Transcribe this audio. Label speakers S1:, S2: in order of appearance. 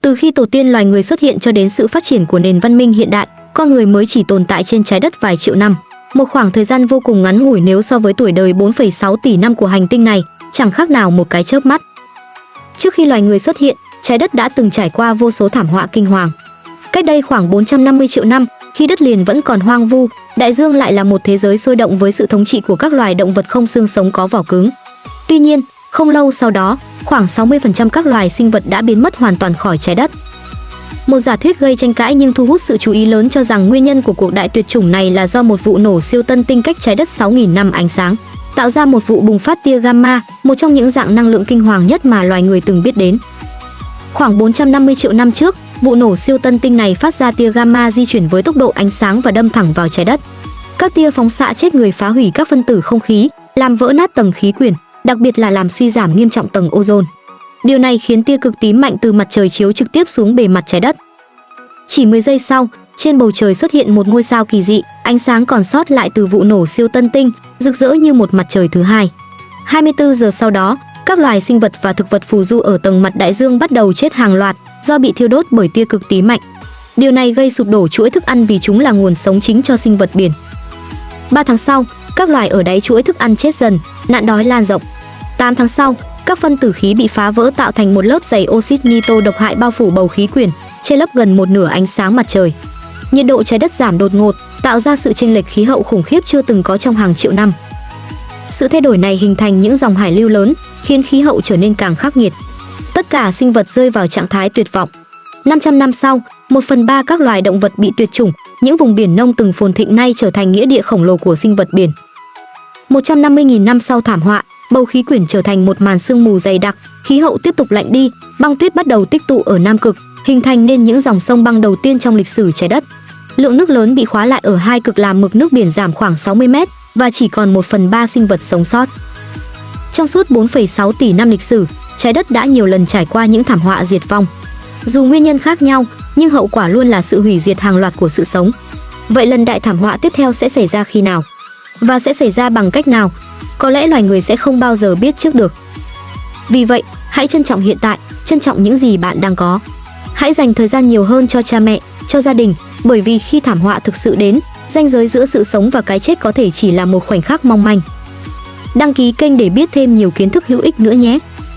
S1: Từ khi tổ tiên loài người xuất hiện cho đến sự phát triển của nền văn minh hiện đại, con người mới chỉ tồn tại trên trái đất vài triệu năm. Một khoảng thời gian vô cùng ngắn ngủi nếu so với tuổi đời 4,6 tỷ năm của hành tinh này, chẳng khác nào một cái chớp mắt. Trước khi loài người xuất hiện, trái đất đã từng trải qua vô số thảm họa kinh hoàng. Cách đây khoảng 450 triệu năm, khi đất liền vẫn còn hoang vu, đại dương lại là một thế giới sôi động với sự thống trị của các loài động vật không xương sống có vỏ cứng. Tuy nhiên, không lâu sau đó, khoảng 60% các loài sinh vật đã biến mất hoàn toàn khỏi trái đất. Một giả thuyết gây tranh cãi nhưng thu hút sự chú ý lớn cho rằng nguyên nhân của cuộc đại tuyệt chủng này là do một vụ nổ siêu tân tinh cách trái đất 6.000 năm ánh sáng, tạo ra một vụ bùng phát tia gamma, một trong những dạng năng lượng kinh hoàng nhất mà loài người từng biết đến. Khoảng 450 triệu năm trước, vụ nổ siêu tân tinh này phát ra tia gamma di chuyển với tốc độ ánh sáng và đâm thẳng vào trái đất. Các tia phóng xạ chết người phá hủy các phân tử không khí, làm vỡ nát tầng khí quyển, đặc biệt là làm suy giảm nghiêm trọng tầng ozone. Điều này khiến tia cực tím mạnh từ mặt trời chiếu trực tiếp xuống bề mặt trái đất. Chỉ 10 giây sau, trên bầu trời xuất hiện một ngôi sao kỳ dị, ánh sáng còn sót lại từ vụ nổ siêu tân tinh, rực rỡ như một mặt trời thứ hai. 24 giờ sau đó, các loài sinh vật và thực vật phù du ở tầng mặt đại dương bắt đầu chết hàng loạt do bị thiêu đốt bởi tia cực tím mạnh. Điều này gây sụp đổ chuỗi thức ăn vì chúng là nguồn sống chính cho sinh vật biển. 3 tháng sau, các loài ở đáy chuỗi thức ăn chết dần, nạn đói lan rộng. 8 tháng sau, các phân tử khí bị phá vỡ tạo thành một lớp dày oxit nitô độc hại bao phủ bầu khí quyển, che lấp gần một nửa ánh sáng mặt trời. Nhiệt độ trái đất giảm đột ngột, tạo ra sự chênh lệch khí hậu khủng khiếp chưa từng có trong hàng triệu năm. Sự thay đổi này hình thành những dòng hải lưu lớn, khiến khí hậu trở nên càng khắc nghiệt. Tất cả sinh vật rơi vào trạng thái tuyệt vọng. 500 năm sau, 1/3 các loài động vật bị tuyệt chủng, những vùng biển nông từng phồn thịnh nay trở thành nghĩa địa khổng lồ của sinh vật biển. 150.000 năm sau thảm họa, bầu khí quyển trở thành một màn sương mù dày đặc, khí hậu tiếp tục lạnh đi, băng tuyết bắt đầu tích tụ ở Nam Cực, hình thành nên những dòng sông băng đầu tiên trong lịch sử trái đất. Lượng nước lớn bị khóa lại ở hai cực làm mực nước biển giảm khoảng 60 mét và chỉ còn 1/3 sinh vật sống sót. Trong suốt 4,6 tỷ năm lịch sử, trái đất đã nhiều lần trải qua những thảm họa diệt vong. Dù nguyên nhân khác nhau, nhưng hậu quả luôn là sự hủy diệt hàng loạt của sự sống. Vậy lần đại thảm họa tiếp theo sẽ xảy ra khi nào? Và sẽ xảy ra bằng cách nào? Có lẽ loài người sẽ không bao giờ biết trước được. Vì vậy, hãy trân trọng hiện tại, trân trọng những gì bạn đang có. Hãy dành thời gian nhiều hơn cho cha mẹ, cho gia đình, bởi vì khi thảm họa thực sự đến, ranh giới giữa sự sống và cái chết có thể chỉ là một khoảnh khắc mong manh. Đăng ký kênh để biết thêm nhiều kiến thức hữu ích nữa nhé.